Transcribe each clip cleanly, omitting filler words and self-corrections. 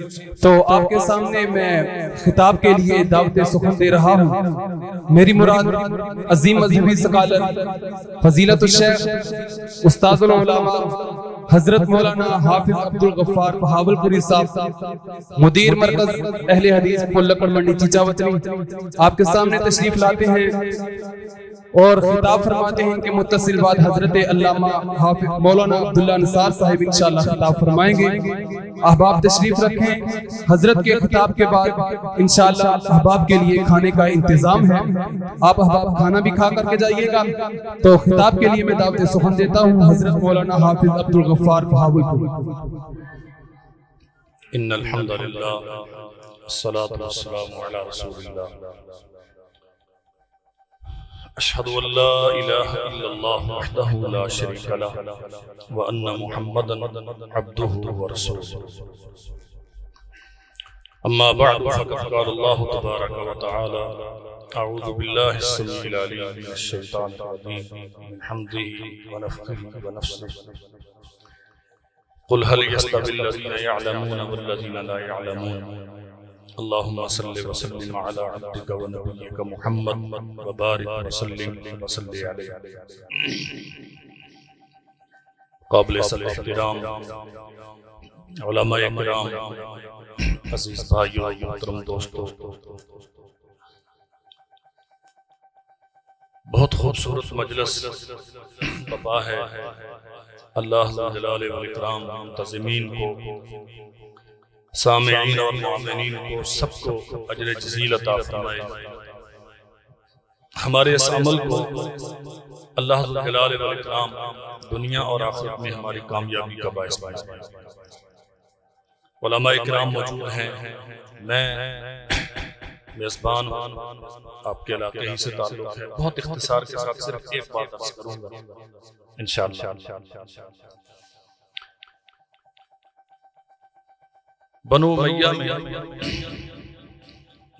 تو آپ کے سامنے میں خطاب کے لیے دعوت سخن دے رہا ہوں۔ میری مراد عظیم مذہبی سکالر فضیلت الشیخ استاد العلماء حضرت مولانا حافظ عبدالغفار بہاولپوری صاحب مدیر مرکز اہل حدیث پلکڑ منڈی چیچا وطنی آپ کے سامنے تشریف لاتے ہیں اور خطاب فرماتے ہیں کہ متصل بعد حضرت علامہ حافظ مولانا عبداللہ انصار صاحب انشاءاللہ خطاب فرمائیں گے۔ احباب تشریف رکھیں، حضرت کے خطاب کے بعد انشاءاللہ احباب کے لیے کھانے کا انتظام ہے، آپ احباب کھانا بھی کھا کر کے جائیے گا۔ تو خطاب کے لیے میں دعوت سخن دیتا ہوں حضرت مولانا حافظ عبدالغفار بہاولپوری۔ ان الحمد للہ والصلاة والسلام علی رسول اللہ، اشہد ان لا الہ الا اللہ وحدہ لا شریک لہ وان محمدا عبدہ ورسولہ، اما بعد فقد قال اللہ تبارک وتعالی اعوذ باللہ السمیع العلیم من الشیطان الرجیم من حمدہ ونفخہ ونفثہ، قل هل يستوي الذين يعلمون والذين لا يعلمون، اللهم صل وسلم على عبدك ونبيك محمد وبارك وسلم عليه۔ قابل صدر احترام علماء کرام، عزیز بھائیو، محترم دوستو، بہت خوبصورت مجلس بپا ہے۔ اللہ جلال والاکرام منتظمین کو، سامعین اور معاملین کو، سب کو اجر جزیل عطا فرمائے۔ ہمارے اس عمل کو اللہ جلال والاکرام دنیا اور آخرت میں ہماری کامیابی کا باعث بنائے۔ علماء اکرام موجود ہیں، میں میزبان ہوں، آپ کے علاقے ہی سے تعلق ہے، بہت اختصار کے ساتھ صرف ایک بات عرض کروں گا انشاءاللہ۔ بنو امیہ میں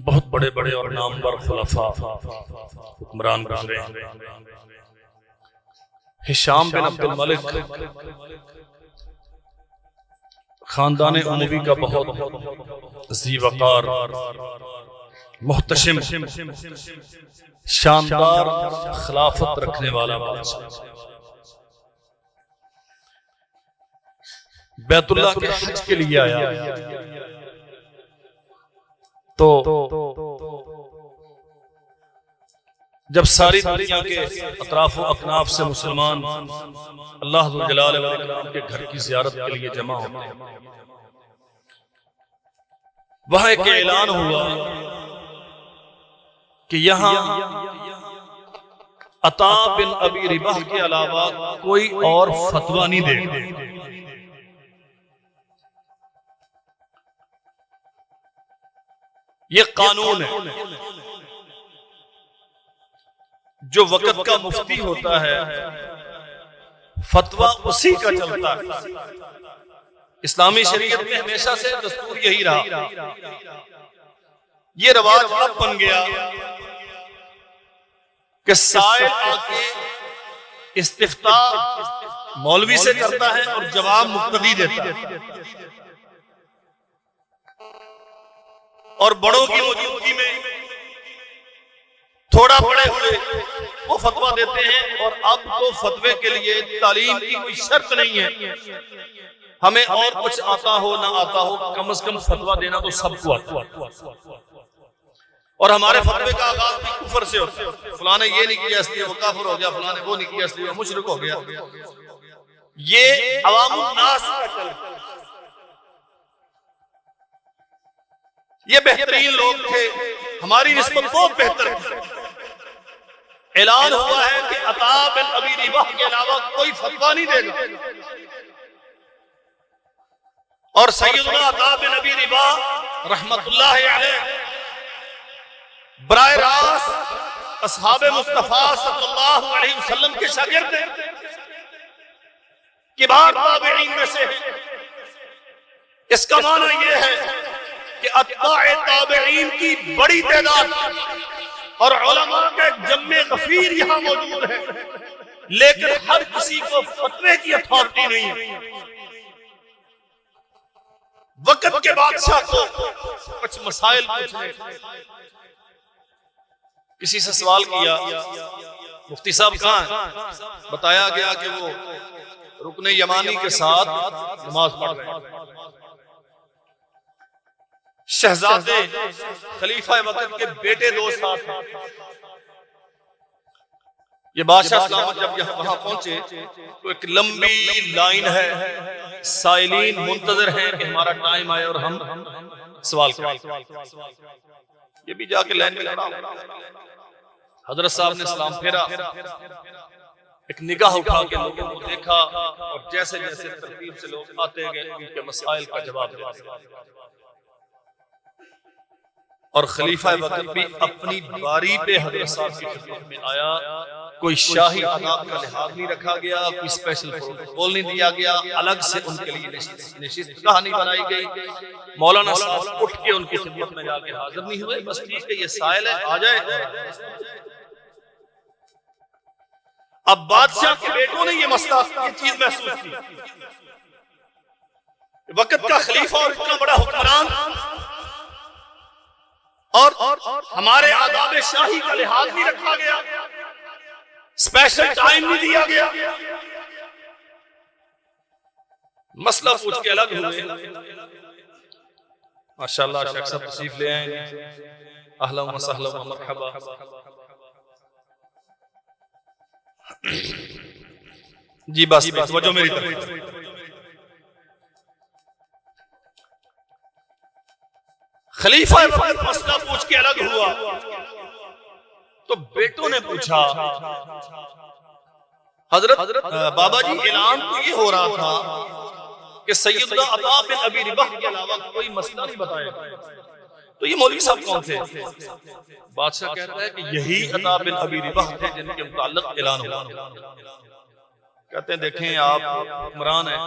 بہت بڑے بڑے اور نامور خلفاء حکمران گزرے ہیں۔ ہشام بن عبد الملک خاندان اموی کا بہت ذی وقار، محتشم، شاندار خلافت رکھنے والا بادشاہ، بیت اللہ کے حج کے لیے آیا تو جب ساری دنیا کے اطراف و اکناف سے مسلمان اللہ ذو الجلال والاکرام کے گھر کی زیارت کے لیے جمع ہوتے ہیں، وہاں ایک اعلان ہوا کہ یہاں عطا بن ابی رباح کے علاوہ کوئی اور فتویٰ نہیں دے گا۔ یہ قانون ہے، جو وقت کا مفتی ہوتا ہے فتویٰ اسی کا چلتا ہے۔ اسلامی شریعت میں ہمیشہ سے دستور یہی رہا۔ یہ رواج اب بن گیا کہ سائل آ کے استفتاء مولوی سے کرتا ہے اور جواب مقتدی دیتا ہے، اور بڑوں کی موجودگی میں تھوڑا پڑے ہوئے وہ فتویٰ دیتے ہیں۔ اور اب تو فتوے کے لیے تعلیم کی کوئی شرط نہیں ہے، ہمیں اور کچھ آتا ہو نہ آتا ہو، کم از کم فتویٰ دینا تو سب کو آتا ہے۔ اور ہمارے فتوے کا آغاز بھی کفر سے ہوتا ہے، فلاں نے یہ نہیں کیا اس لیے وہ کافر ہو گیا، فلاں نے وہ نہیں کیا اس لیے وہ مشرک ہو گیا۔ یہ عوام الناس کا چل ہے۔ یہ بہترین لوگ تھے، ہماری نسبت بہت بہتر ہے۔ اعلان ہوا ہے کہ عطا بن ابی رباح کے علاوہ کوئی فتویٰ نہیں دے گا، اور سیدنا عطا بن ابی رباح رحمت اللہ علیہ براہ راست اصحاب مصطفیٰ صلی اللہ علیہ وسلم کے شاگرد ہیں، کبار تابعین میں سے ہیں۔ اس کا معنی یہ ہے کہ اتباع تابعین کی بڑی تعداد اور علماء کا ایک جمع غفیر یہاں موجود ہے، لیکن ہر کسی کو فتوے کی اتھارٹی نہیں ہے۔ وقت کے بادشاہ کو کچھ مسائل پوچھنے، کسی سے سوال کیا مفتی صاحب کہاں ہیں؟ بتایا گیا کہ وہ رکن یمانی کے ساتھ نماز پڑھ رہے ہیں۔ شہزادے خلیفہ وقت کے بیٹے دو ساتھ ہیں۔ یہ بادشاہ سلامت جب یہاں وہاں پہنچے تو ایک لمبی لائن ہے، سائلین منتظر ہیں کہ ہمارا ٹائم آئے اور ہم سوال کریں۔ یہ بھی جا کے لائن میں لڑا۔ حضرت صاحب نے سلام پھیرا، ایک نگاہ اٹھا کے لوگوں کو دیکھا اور جیسے جیسے ترتیب سے لوگ آتے گئے ان کے مسائل کا جواب دیا۔ اور خلیفہ وقت بھی اپنی باری پہ حضرت صاحب کی خدمت میں آیا۔ کوئی شاہی آداب کا لحاظ نہیں رکھا گیا، کوئی اسپیشل پروٹوکول نہیں دیا گیا، الگ سے ان کے لیے نشست گاہ نہیں بنائی گئی۔ مولانا صاحب اٹھ کے ان کی خدمت میں جا کے حاضر نہیں ہوئے، بس ٹھیک ہے یہ سائل ہے آ جائے۔ اب بادشاہ کے بیٹوں نے یہ مسئلہ یہ چیز محسوس کی، وقت کا خلیفہ اور اتنا بڑا حکمران اور ہمارے آداب شاہی کا لحاظ نہیں رکھا گیا، اسپیشل ٹائم نہیں دیا گیا۔ مسئلہ پوچھ کے الگ ہوئے۔ ماشاءاللہ شیخ صاحب تشریف لے آئیں، اہلا و سہلا و مرحبا۔ جی بس توجہ میری طرف۔ خلیفہ وقت مسئلہ پوچھ کے الگ ہوا تو بیٹوں نے پوچھا حضرت بابا جی اعلان تو یہ ہو رہا تھا کہ سیدنا عطا بن ابی رباح کے علاوہ کوئی مسئلہ نہیں بتایا، تو یہ مولوی صاحب کون تھے؟ بادشاہ کہتا ہے کہ یہی عطا بن ابی رباح تھے جن کے متعلق اعلان ہوا۔ کہتے ہیں دیکھیں آپ حکمران ہیں،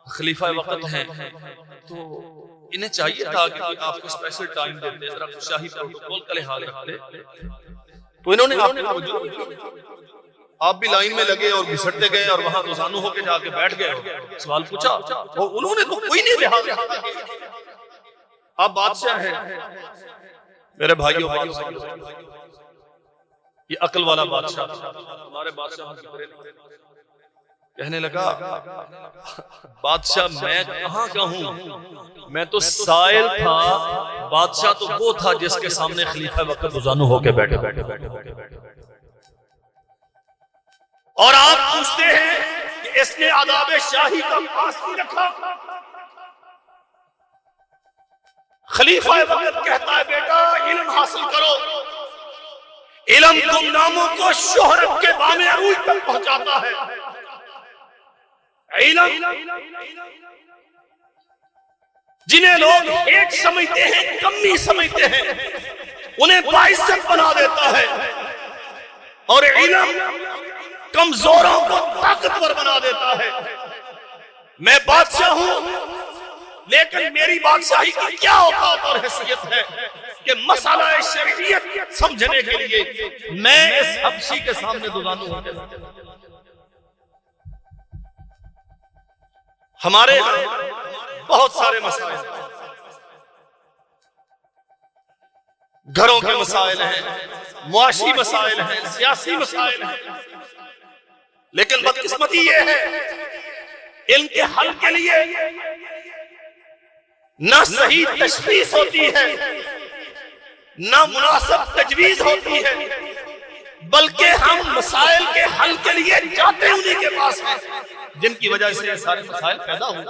خلیفہ وقت ہیں، تو انہیں چاہیے تھا کہ آپ کو اسپیشل ٹائم دیتے، ذرا شاہی پروٹوکول کا لحاظ رکھتے، تو انہوں نے آپ کو توجہ، آپ بھی لائن میں لگے اور گھسٹتے گئے اور وہاں دوزانو ہو کے جا کے بیٹھ گئے، سوال پوچھا اور انہوں نے تو کوئی نہیں لحاظ رکھا۔ آپ بادشاہ ہیں میرے بھائیوں، یہ عقل والا بادشاہ ہمارے بادشاہ کہنے لگا بادشاہ میں کہاں کا ہوں، میں تو سائل تھا، بادشاہ تو وہ تھا جس کے سامنے خلیفہ وقت روزانو ہو کے بیٹھے۔ اور آپ پوچھتے ہیں کہ اس نے آداب شاہی کا پاس نہیں رکھا۔ خلیفہ وقت کہتا ہے بیٹا علم حاصل کرو، علم تم ناموں کو شہرت کے بام عروج تک پہنچاتا ہے۔ علم جنہیں لوگ ایک سمجھتے ہیں، کمی سمجھتے ہیں، انہیں باعزت بنا دیتا ہے، اور علم کمزوروں کو طاقتور بنا دیتا ہے۔ میں بادشاہ ہوں لیکن میری بادشاہی کی کیا اوقات اور حیثیت ہے کہ مسئلہ شریعت سمجھنے کے لیے میں اس حبشی کے سامنے دوزانو ہو کے ہمارے بہت سارے مسائل ہیں، گھروں کے مسائل ہیں، معاشی مسائل ہیں، سیاسی مسائل ہیں، لیکن بدقسمتی یہ ہے ان کے حل کے لیے نہ صحیح تشخیص ہوتی ہے، نہ مناسب تجویز ہوتی ہے، بلکہ ہم مسائل کے حل کے لیے جاتے انہی کے پاس ہیں جن کی وجہ سے یہ سارے مسائل پیدا ہوئے۔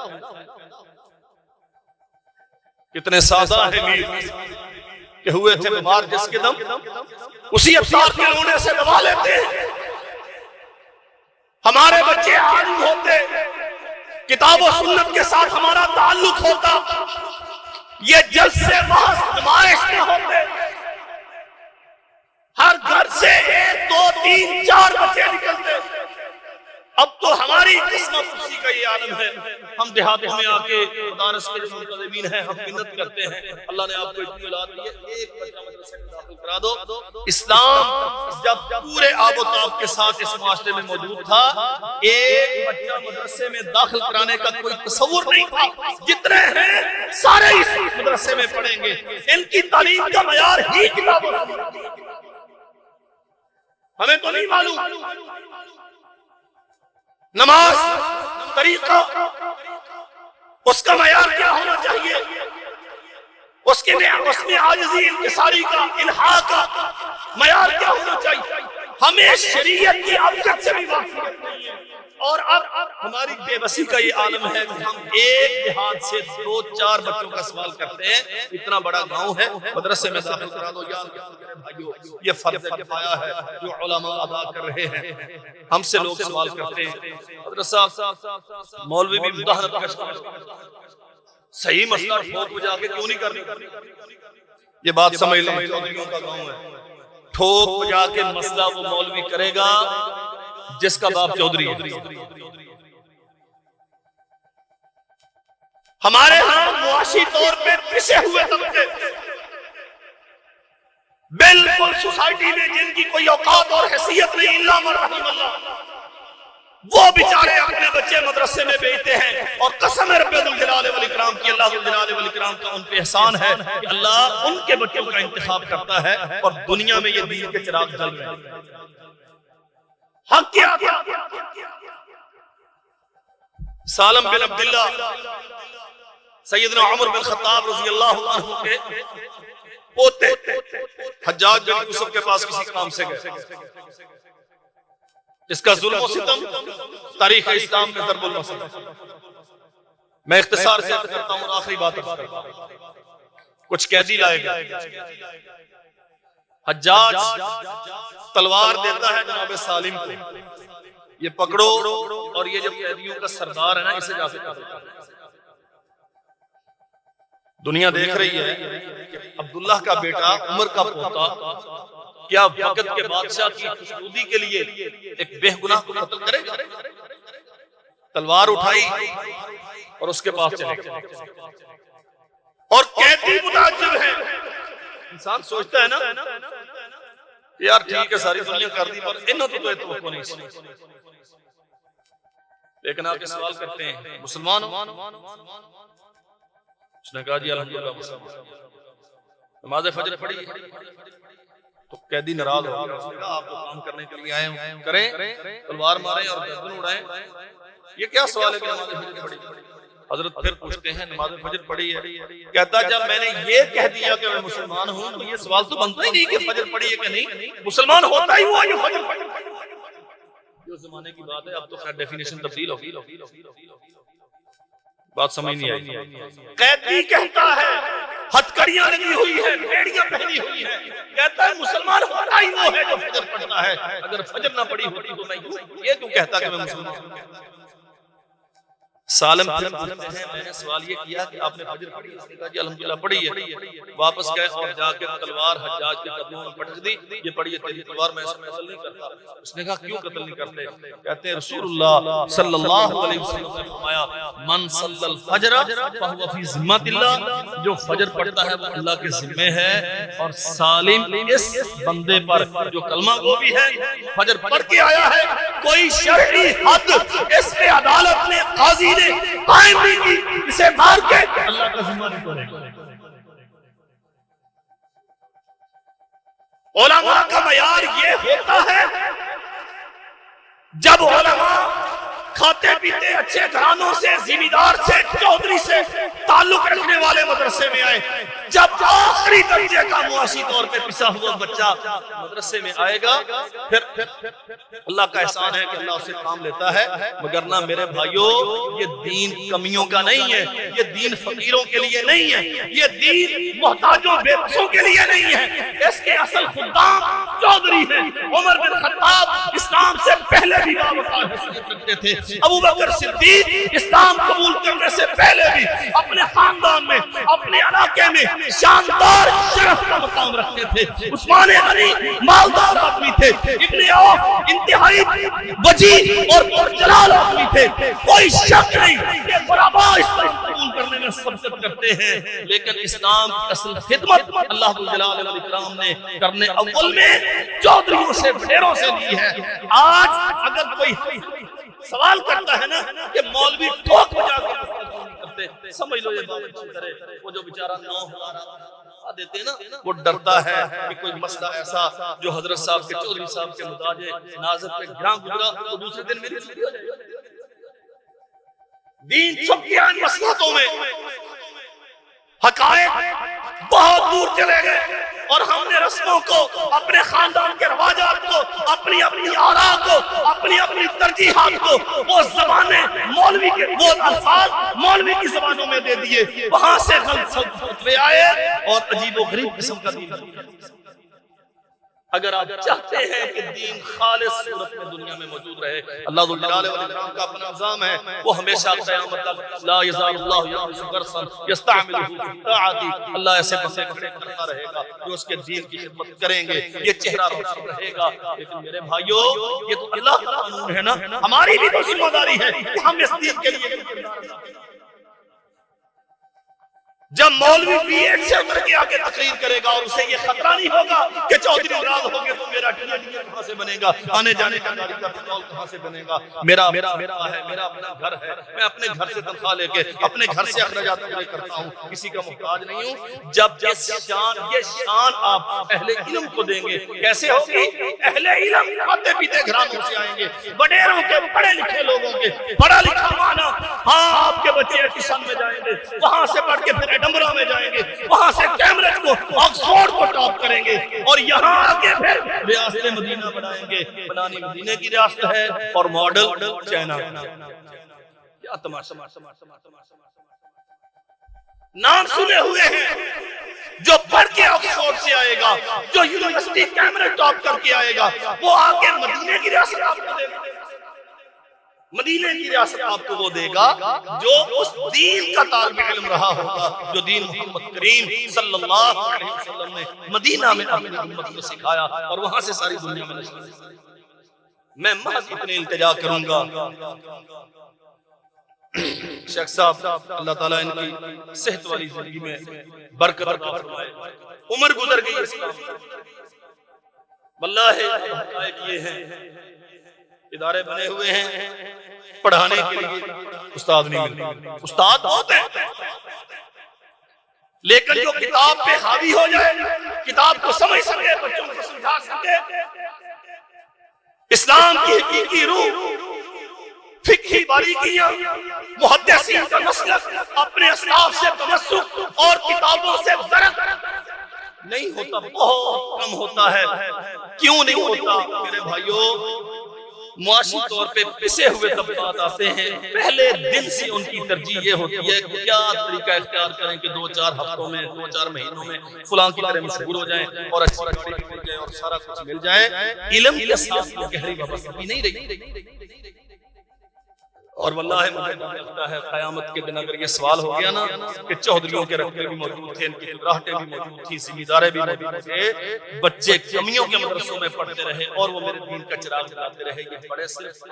کتنے سادہ ہیں میر کہ ہوئے تھے بیمار جس کے دم اسی افطار کے رونے سے دبا لیتے ہیں۔ ہمارے بچے عالم ہوتے، کتاب و سنت کے ساتھ ہمارا تعلق ہوتا، یہ جلسے محض نمائش نہ ہوتے، ہر گھر سے 1 2 3 4 بچے نکلتے، اب تو ہماری قسمت اسی کا یہ عالم ہے. ہم دیہاتوں میں آ کے مدارس کے جو منتظمین ہیں ہم منت کرتے ہیں اللہ نے آپ کو اتنی اولاد دی ہے ایک بچہ مدرسے میں داخل کرا دو. اسلام جب پورے آب و تاب کے ساتھ اس معاشرے میں موجود تھا ایک بچہ مدرسے میں داخل کرانے کا کوئی تصور نہیں تھا. جتنے ہیں سارے اس مدرسے میں پڑھیں گے. ان کی تعلیم کا معیار ہی کتابوں سے ہمیں تو نہیں معلوم. نماز طریقہ اس کا معیار کیا ہونا چاہیے, اس میں عاجزی انکساری کا الحاق کا معیار کیا ہونا چاہیے. ہمیں شریعت کی ابجد سے بھی واقفیت نہیں ہے. اور اب ہماری بے بسی کا یہ عالم ہے کہ ہم ایک دیہات سے 2-4 بچوں کا سوال کرتے ہیں. اتنا بڑا گاؤں ہے مدرسے میں داخل کرا دو. یا بھائیو یہ فرض کفایہ ہے جو علماء ادا کر رہے ہیں. ہم سے لوگ سوال کرتے ہیں حضرت صاحب مولوی بھی مداحنت کرتا ہے صحیح مسئلہ ٹھوک بجا کے کیوں نہیں کرنی. یہ بات سمجھ لیں چودھریوں کا گاؤں ہے. ٹھوک بجا کے مسئلہ وہ مولوی کرے گا جس کا باپ چودھری ہے. ہمارے ہاں معاشی طور پہ پسے ہوئے طبقے بالکل سوسائٹی میں جن کی کوئی اوقات اور حیثیت نہیں الا من رحم اللہ, وہ بیچارے اپنے بچے مدرسے میں بھیجتے ہیں. اور قسم رب ذوالجلال والاکرام کی اللہ ذوالجلال والاکرام کا ان پہ احسان ہے کہ اللہ ان کے بچوں کا انتخاب کرتا ہے اور دنیا میں یہ دین کے چراغ جل رہے ہیں. حق کیا تھا سالم بن عبداللہ سیدنا عمر بن خطاب رضی اللہ عنہ کے پوتے حجاج بن یوسف کے پاس کسی کام سے گئے. اس کا ظلم و ستم تاریخ اسلام میں ضرب المثل. میں اختصار سے عرض کرتا ہوں اور آخری بات کچھ قیدی لائے گئے. حجاج تلوار دیتا ہے جناب سالم کو, یہ پکڑو اور یہ جب قیدیوں کا سردار ہے نا اسے جا کے دنیا دیکھ رہی ہے کہ عبداللہ کا بیٹا عمر کا پوتا کیا وقت کے بادشاہ کی خوشنودی کے لیے ایک بے گناہ کو قتل کرے گا. تلوار اٹھائی اور اس کے پاس چلے گئے اور قیدی متعجب ہے. انسان سوچتا ہے نا یار ٹھیک ہے ساری دنیا کر دی پر انہوں تو توقع نہیں سی. لیکن آپ سوال کرتے ہیں مسلمان ہو؟ اس نے کہا جی الحمدللہ مسلمان. نماز فجر پڑھی تو قیدی ناراض ہو گیا. اس نے کہا آپ تو کام کرنے کے لیے آئے ہوں کریں, تلوار ماریں اور گردن اڑائیں. یہ کیا سوال ہے کہ نماز فجر پڑھی؟ حضرت پھر پوچھتے ہیں نماز فجر پڑھی ہے. کہتا جب میں نے یہ کہہ دیا کہ میں مسلمان ہوں تو یہ سوال تو بنتا ہی نہیں کہ فجر پڑھی ہے کہ نہیں. مسلمان ہوتا ہی ہوا جو فجر پڑھی. جو زمانے کی بات ہے اب تو خیر ڈیفینیشن تبدیل ہوگی. بات سمجھ نہیں آئی. قیدی کہتا ہے ہتھکڑیاں لگی ہوئی ہیں بیڑیاں پہنی ہوئی ہیں. کہتا ہے مسلمان ہوتا ہی وہ ہے جو فجر پڑھتا ہے. اگر فجر نہ پڑھی ہوتی تو نہیں. یہ کیوں کہتا کہ میں مسلمان ہوں؟ سالم میں نے سوال یہ کیا کہ آپ نے فجر پڑھی؟ اس نے کہا جی الحمدللہ پڑھی ہے. واپس گئے اور جا کے تلوار حجاج کے قدموں میں پٹک دی. یہ پڑھی ہے تیری تلوار میں ایسا قتل نہیں کرتا. اس نے کہا کیوں قتل نہیں کرتے؟ کہتے ہیں رسول اللہ صلی اللہ علیہ وسلم نے فرمایا من صلی الفجر فہو فی ذمۃ اللہ, جو فجر پڑھتا ہے وہ اللہ کے ذمے ہے. اور سالم اس بندے پر جو کلمہ گو بھی ہے فجر پڑھ کے آیا ہے, کوئی شرعی حد اس پہ عدالت نے قاضی قائم نہیں کی, اسے مار کے اللہ کا ذمہ نہیں کرے. علماء کا معیار یہ ہوتا ہے جب علماء کھاتے پیتے اچھے گھرانوں سے زمیندار سے چودھری سے تعلق رکھنے والے مدرسے میں آئے. جب آخری درجے کا معاشی طور پہ پسا ہوا بچہ مدرسے میں آئے گا پھر اللہ کا احسان ہے کہ اللہ اسے کام لیتا ہے. مگر نہ میرے بھائیوں یہ دین کمیوں کا نہیں ہے, یہ دین فقیروں کے لیے نہیں ہے, یہ دین محتاجوں بے بسوں کے لیے نہیں ہے. اس کے اصل خدام چودھری ہیں. عمر بن خطاب اسلام سے پہلے بھی باوقار حیثیت رکھتے تھے. ابو بکر صدیق اسلام قبول کرنے سے پہلے بھی اپنے خاندان میں اپنے علاقے میں شاندار شرف کا مقام رکھتے تھے. عثمان غنی مالدار آدمی تھے. ابن عوف انتہائی وجیح اور پرجلال آدمی تھے. کوئی شک نہیں کہ غرباء اسلام قبول کرنے میں سبقت کرتے ہیں، لیکن اسلام کی اصل خدمت اللہ جلال والاکرام نے کرنے اول میں چودھریوں سے بڑیروں سے لی ہے. آج اگر کوئی سوال کرتا ہے نا کہ مولوی ٹھوک بجا کے کرتے، سمجھ لو یہ بات اچھی طرح. وہ جو بیچارہ 9,000 دیتے ہیں نا، وہ ڈرتا ہے کہ کوئی مسئلہ ایسا جو حضرت صاحب کے چودھری صاحب کے مزاج نازک پہ گراں گزرا تو دوسرے دن میری چھٹی ہو جائے گی. دین چھپ گیا ان مسئلوں میں، حقائق بہت دور چلے گئے اور ہم نے رسموں کو، اپنے خاندان کے رواجات کو، اپنی اپنی آراء کو، اپنی اپنی ترجیحات کو وہ زبانیں مولوی کے وہ الفاظ مولوی کی زبانوں میں دے دیے. وہاں سے غلط فتوے آئے اور عجیب و غریب قسم کا دین. اگر آپ چاہتے ہیں کہ دین خالص صورت میں دنیا میں موجود رہے، اللہ ذو الجلال والاکرام کا اپنا نظام ہے، وہ ہمیشہ قیامت تک لا یزال اللہ یغرس غرسا یستعملہ فی الطاعۃ. اللہ ایسے بندے کھڑے کرتا رہے گا جو اس کے دین کی خدمت کریں گے، یہ چہرہ روشن رہے گا. لیکن میرے بھائیو، یہ تو اللہ کا قانون ہے نا، ہماری بھی تو ذمہ داری ہے کہ ہم اس دین کے لیے. جب مولوی بی ایڈ سے اتر کے آگے تقریر کرے گا اور اسے یہ خطرہ نہیں ہوگا کہ چودھری ناراض ہو گے تو میرا ٹیا کہاں سے بنے گا، آنے جانے کا گاڑی کا پیٹرول کہاں سے بنے گا، میرا ہے، میرا اپنا گھر ہے، میں اپنے گھر سے تنخواہ لے کے اپنے گھر سے اخراجات پورے کرتا ہوں، کسی کا محتاج نہیں ہوں. جب یہ شان آپ اہل علم کو دیں گے، کیسے ہوگی؟ اہل علم کھاتے پیتے گھرانوں سے آئیں گے، وڈیروں کے، پڑھے لکھے لوگوں کے. پڑھا لکھا مانا، ہاں آپ کے بچے ایٹیسن میں جائیں گے، وہاں سے پڑھ کے پھر ایڈنبرا میں جائیں گے، وہاں سے کیمبرج کو، آکسفورڈ کو ٹاپ کریں گے اور یہاں آگے پھر ریاست مدینہ بنائیں گے. بنانی مدینہ کی ریاست ہے اور ماڈل چائنا. کیا تماشا! نام سنے ہوئے ہیں. جو پڑھ کے آکسفورڈ سے آئے گا، جو یونیورسٹی کیمبرج ٹاپ کر کے آئے گا، وہ آگے مدینہ کی ریاست آپ کو دے گا. مدینہ کی ریاست آپ کو وہ دے گا جو اس دین کا طالب علم رہا ہوگا، جو دین محمد کریم صلی اللہ علیہ وسلم نے مدینہ میں اپنی امت کو سکھایا اور وہاں سے ساری دنیا میں نشر. میں محض اتنے التجا کروں گا، شیخ صاحب اللہ تعالیٰ ان کی صحت والی زندگی میں برکت عطا فرمائے. عمر گزر گئی اسلام، واللہ حقائق یہ ہیں، ادارے بنے ہوئے ہیں، پڑھانے کے لیے استاد نہیں ملتے. استاد بہت ہیں، لیکن جو کتاب پہ حاوی ہو جائے، کتاب کو سمجھ سکے، بچوں کو سمجھا سکے، اسلام کی حقیقی روح، فقہی باریکیاں، محدثین کا مسلک، اپنے اسلاف سے تمسک اور کتابوں سے ضرب نہیں ہوتا، بہت کم ہوتا ہے. کیوں نہیں ہوتا میرے بھائیو؟ معاشی طور پہ پسے ہوئے طبقات آتے ہیں، پہلے دن سے ان کی ترجیح یہ ہوتی ہے کہ کیا طریقہ اختیار کریں کہ 2-4 ہفتوں میں، 2-4 مہینوں میں فلاں کی طرح مشہور ہو جائیں اور اچھی نوکری مل جائے اور سارا کچھ مل جائے. علم کے ساتھ گہری وابستگی نہیں رہی. اور واللہ مجھے لگتا ہے قیامت کے دن اگر یہ سوال ہو گیا نا کہ چودھریوں کے رقبے بھی موجود تھے، ان کی راہٹیں بھی موجود تھی، ذمہ دارے بھی موجود تھے، بچے کمیوں کے مدرسوں میں پڑھتے رہے اور وہ میرے دین کا چراغ جلاتے رہے، یہ پڑھے صرف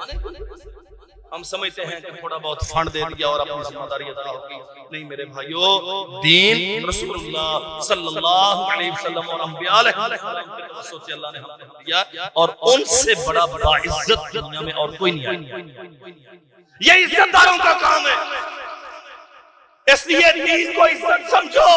ہم سمجھتے ہیں کہ تھوڑا بہت فنڈ دے دیا اور اپنی ذمہ داری ادا ہوگی. نہیں میرے بھائیو، دین رسول اللہ صلی اللہ علیہ وسلم اور انبیاء علیہ السلام سے اللہ نے ہم کو دیا اور ان سے بڑا باعزت دنیا میں اور کوئی نہیں آیا. یہ عزت داروں کا کام ہے، اس لیے دین کو عزت سمجھو.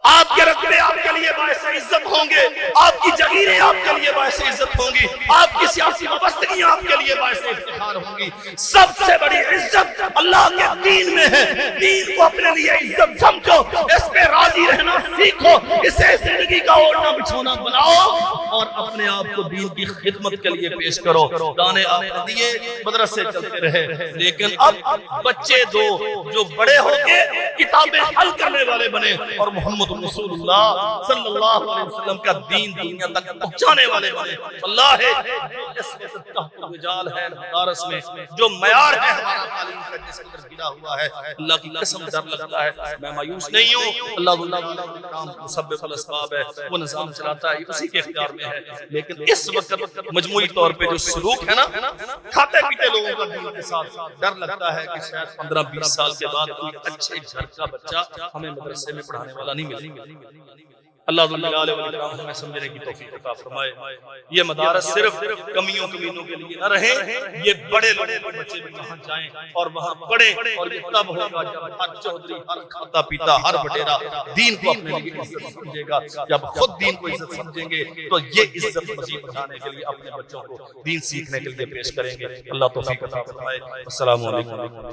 آپ کے رتبے آپ کے لیے باعث عزت ہوں گے، آپ کی جگیریں آپ کے لیے باعث عزت ہوں گی، آپ کی سیاسی وابستگیاں آپ کے لیے باعث افتخار ہوں گی. سب سے بڑی عزت اللہ کے دین میں ہے. دین کو اپنے لیے عزت سمجھو، اس پہ راضی رہنا سیکھو، اسے زندگی کا اوڑھنا بچھونا بناؤ اور اپنے آپ کو دین کی خدمت کے لیے پیش کرو. دانے آپ دیے مدرسے چلتے رہے، لیکن اب بچے دو جو بڑے ہو کے کتابیں حل کرنے والے بنے اور محمد رسول اللہ صلی اللہ علیہ وسلم کا دین دنیا تک پہنچانے والے اللہ ہے رجال ہے مدارس میں جو معیار ہے ہمارا تعلیم کا جس قدر گرا ہوا ہے، اللہ کی قسم ڈر لگتا ہے۔ میں مایوس نہیں ہوں، اللہ مسبب الاسباب ہے، وہ نظام چلاتا ہے، اسی کے اختیار میں ہے، لیکن اس وقت مجموعی طور پہ جو سلوک ہے نا کھاتے پیتے لوگوں کا دین کے ساتھ، ڈر لگتا ہے کہ شاید 15-20 سال کے بعد کوئی اچھے گھر کا بچہ ہمیں مدرسے میں پڑھانے والا نہیں ملے۔ اللہ ہمیں سمجھنے کی توفیق عطا فرمائے۔ یہ مدارس صرف کمیوں کمینوں کے لیے نہ رہے، یہ بڑے لوگوں بچے بھی وہاں جائیں اور وہاں پڑھیں، اور یہ تب ہوگا جب ہر چودھری، ہر کھاتا پیتا، ہر بٹیرا دین کو اپنے لیے عزت سمجھے گا۔ جب خود دین کو عزت سمجھیں گے تو یہ عزت مزید بڑھانے کے لیے اپنے بچوں کو دین سیکھنے کے لیے پیش کریں گے۔ اللہ توفیق عطا فرمائے۔ السلام علیکم۔